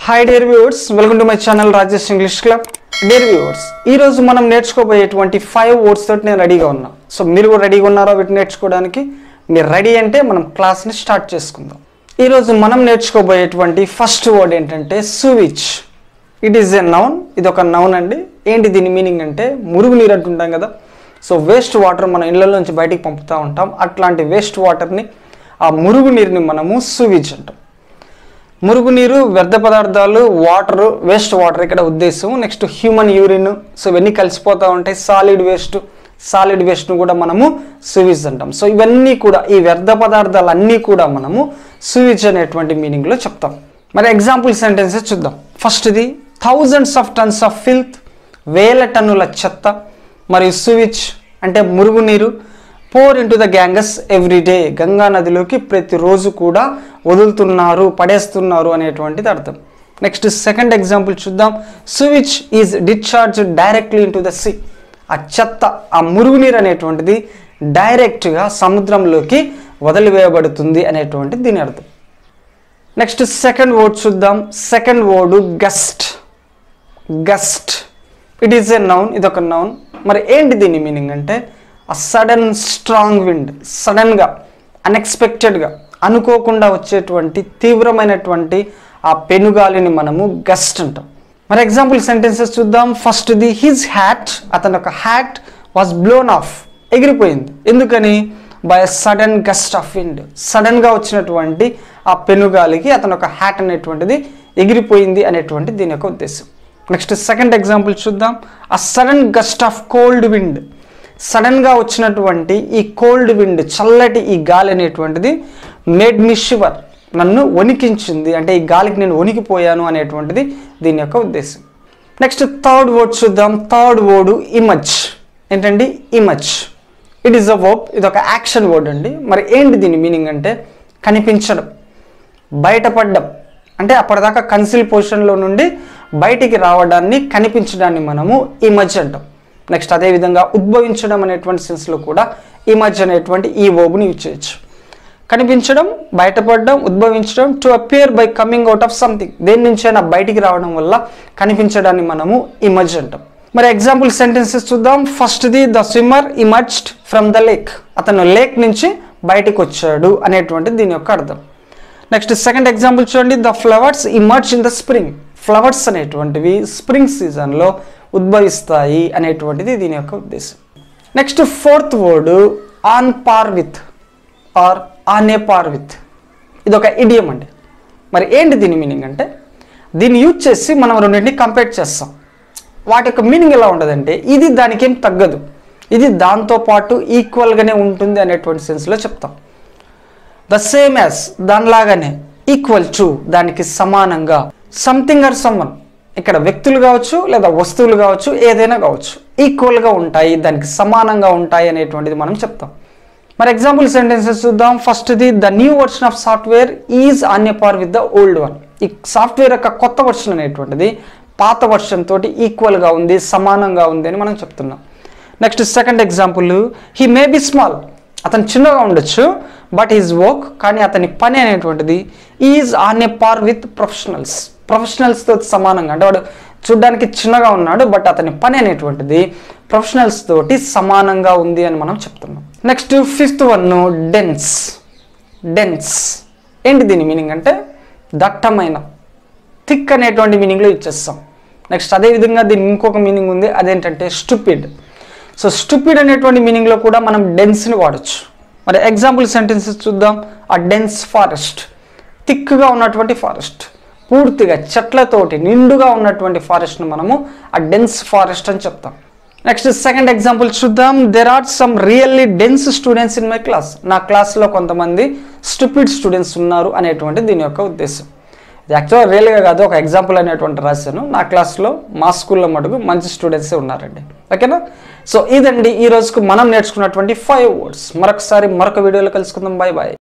Hi dear viewers, welcome to my channel Rajesh English club. Dear viewers, ఈ రోజు మనం నేర్చుకోబోయేటువంటి 5 words తోటి నేను రెడీగా ఉన్నా. సో మీరు కూడా రెడీగా ఉన్నారా వీటిని నేర్చుకోవడానికి? మీరు రెడీ అంటే మనం క్లాస్ని స్టార్ట్ చేసుకుందాం. ఈ రోజు మనం నేర్చుకోబోయేటువంటి ఫస్ట్ వర్డ్ ఏంటంటే switch. It is a noun. ఇది ఒక నౌన్ అండి. ఏంటి దీని మీనింగ్ అంటే మురుగునీరు అంటుంటాం కదా. సో వేస్ట్ వాటర్ మన ఇళ్ళ నుంచి బయటికి పంపుతూ ఉంటాం. అట్లాంటి వేస్ట్ వాటర్ని, ఆ మురుగునీరుని మనము స్విచ్ అంటాం. మురుగునీరు, వ్యర్థ పదార్థాలు, వాటర్, వేస్ట్ వాటర్ ఇక్కడ ఉద్దేశం. Next human urine. సో ఇవన్నీ కలిసిపోతూ ఉంటాయి. సాలిడ్ వేస్ట్ను కూడా మనము స్విచ్ అంటాం. సో ఇవన్నీ కూడా, ఈ వ్యర్థ పదార్థాలన్నీ కూడా మనము స్విచ్ అనేటువంటి మీనింగ్లో చెప్తాం. మరి ఎగ్జాంపుల్ సెంటెన్సెస్ చూద్దాం. ఫస్ట్ది thousands of tons of filth, వేల టన్నుల చెత్త. మరియు స్విచ్ అంటే మురుగునీరు. Pour into the Ganges every day, Ganga నదిలోకి ప్రతిరోజు కూడా వదులుతున్నారు, పడేస్తున్నారు అనేటువంటిది అర్థం. నెక్స్ట్ సెకండ్ ఎగ్జాంపుల్ చూద్దాం. Sewage is discharge directly into the sea. ఆ చెత్త, ఆ మురుగునీరు అనేటువంటిది డైరెక్ట్గా సముద్రంలోకి వదిలివేయబడుతుంది అనేటువంటిది దీని అర్థం. నెక్స్ట్ సెకండ్ వర్డ్ చూద్దాం. Second word gust. It is a noun. ఇది ఒక నౌన్. మరి ఏంటి దీని మీనింగ్ అంటే ఆ సడన్ స్ట్రాంగ్ విండ్. సడన్గా, అన్ఎక్స్పెక్టెడ్గా, అనుకోకుండా వచ్చేటువంటి తీవ్రమైనటువంటి ఆ పెనుగాలిని మనము గస్ట్ అంటాం. మరి ఎగ్జాంపుల్ సెంటెన్సెస్ చూద్దాం. ఫస్ట్ది హిజ్ హ్యాట్. అతని యొక్క హ్యాట్ వాజ్ బ్లోన్ ఆఫ్, ఎగిరిపోయింది. ఎందుకని? By sudden gust of wind. సడన్గా వచ్చినటువంటి ఆ పెనుగాలికి అతని యొక్క హ్యాట్ అనేటువంటిది ఎగిరిపోయింది అనేటువంటి దీని యొక్క ఉద్దేశం. నెక్స్ట్ సెకండ్ ఎగ్జాంపుల్ చూద్దాం. ఆ sudden gust of cold wind. సడన్గా వచ్చినటువంటి ఈ కోల్డ్ విండ్, చల్లటి ఈ గాలి అనేటువంటిది మేడ్ మీ షివర్, నన్ను వణికించింది. అంటే ఈ గాలికి నేను వణికిపోయాను అనేటువంటిది దీని యొక్క ఉద్దేశం. నెక్స్ట్ థర్డ్ వర్డ్ చూద్దాం. Third word emerge. ఏంటండి? Emerge. It is a verb. ఇది ఒక యాక్షన్ వర్డ్ అండి. మరి ఏంటి దీని మీనింగ్ అంటే కనిపించడం, బయటపడడం. అంటే అప్పటిదాకా కన్సిల్ పొజిషన్లో నుండి బయటికి రావడాన్ని, కనిపించడాన్ని మనము ఇమజ్ అంటాం. నెక్స్ట్ అదేవిధంగా ఉద్భవించడం అనేటువంటి సెన్స్లో కూడా ఇమజ్ అనేటువంటి ఈ వర్బ్ని యూజ్ చేయొచ్చు. కనిపించడం, బయటపడడం, ఉద్భవించడం. To appear by coming out of something. దేని నుంచైనా బయటికి రావడం వల్ల కనిపించడాన్ని మనము ఇమజ్ అంటాం. మరి ఎగ్జాంపుల్ సెంటెన్సెస్ చూద్దాం. ఫస్ట్ది the swimmer emerged from the lake. అతను లేక్ నుంచి బయటికి వచ్చాడు అనేటువంటిది దీని యొక్క అర్థం. నెక్స్ట్ సెకండ్ ఎగ్జాంపుల్ చూడండి. The flowers emerge in the spring. Flowers అనేటువంటివి స్ప్రింగ్ సీజన్లో ఉద్భవిస్తాయి అనేటువంటిది దీని యొక్క ఉద్దేశం. Next fourth word on par with or on a par with. ఇది ఒక ఇడియం అండి. మరి ఏంటి దీని మీనింగ్ అంటే దీన్ని యూజ్ చేసి మనం రెండింటిని కంపేర్ చేస్తాం. వాటి యొక్క మీనింగ్ ఎలా ఉంటుందంటే ఇది దానికి ఏం తగ్గదు, ఇది దాంతోపాటు ఈక్వల్గానే ఉంటుంది అనేటువంటి సెన్స్లో చెప్తాం. ద సేమ్ యాజ్, దానిలాగానే. ఈక్వల్ టు, దానికి సమానంగా. Something or someone. ఇక్కడ వ్యక్తులు కావచ్చు లేదా వస్తువులు కావచ్చు, ఏదైనా కావచ్చు, ఈక్వల్గా ఉంటాయి, దానికి సమానంగా ఉంటాయి అనేటువంటిది మనం చెప్తాం. మరి ఎగ్జాంపుల్ సెంటెన్సెస్ చూద్దాం. ఫస్ట్ది the new version of software is on a par with the old one. ఈ సాఫ్ట్వేర్ యొక్క కొత్త వర్షన్ అనేటువంటిది పాత వర్షన్ తోటి ఈక్వల్గా ఉంది, సమానంగా ఉంది అని మనం చెప్తున్నాం. Next second example. He may be small. అతను చిన్నగా ఉండొచ్చు, బట్ హిజ్ వర్క్, కానీ అతని పని అనేటువంటిది is on a par with ప్రొఫెషనల్స్తో సమానంగా. అంటే వాడు చూడ్డానికి చిన్నగా ఉన్నాడు, బట్ అతని పని అనేటువంటిది ప్రొఫెషనల్స్ తోటి సమానంగా ఉంది అని మనం చెప్తున్నాం. Next fifth one dense. ఏంటి దీని మీనింగ్ అంటే దట్టమైన, థిక్ అనేటువంటి మీనింగ్లో ఇచ్చేస్తాం. నెక్స్ట్ అదేవిధంగా దీనికి ఇంకొక మీనింగ్ ఉంది, అదేంటంటే స్టూపిడ్. సో స్టూపిడ్ అనేటువంటి మీనింగ్లో కూడా మనం డెన్స్ని వాడచ్చు. మరి ఎగ్జాంపుల్ సెంటెన్సెస్ చూద్దాం. ఆ డెన్స్ ఫారెస్ట్. థిక్గా ఉన్నటువంటి ఫారెస్ట్, పూర్తిగా చెట్లతోటి నిండుగా ఉన్నటువంటి ఫారెస్ట్ను మనము ఆ డెన్స్ ఫారెస్ట్ అని చెప్తాం. నెక్స్ట్ సెకండ్ ఎగ్జాంపుల్ చూద్దాం. There are some really dense students in my class. నా క్లాస్లో కొంతమంది స్టూపిడ్ స్టూడెంట్స్ ఉన్నారు అనేటువంటి దీని యొక్క ఉద్దేశం. ఇది యాక్చువల్గా రియల్గా కాదు, ఒక ఎగ్జాంపుల్ అనేటువంటి రాశాను. నా క్లాస్లో, మా స్కూల్లో మటుకు మంచి స్టూడెంట్సే ఉన్నారండి. ఓకేనా? సో ఇదండి ఈ రోజుకు మనం నేర్చుకున్నటువంటి 5 వర్డ్స్. మరొక వీడియోలో కలుసుకుందాం. Bye bye.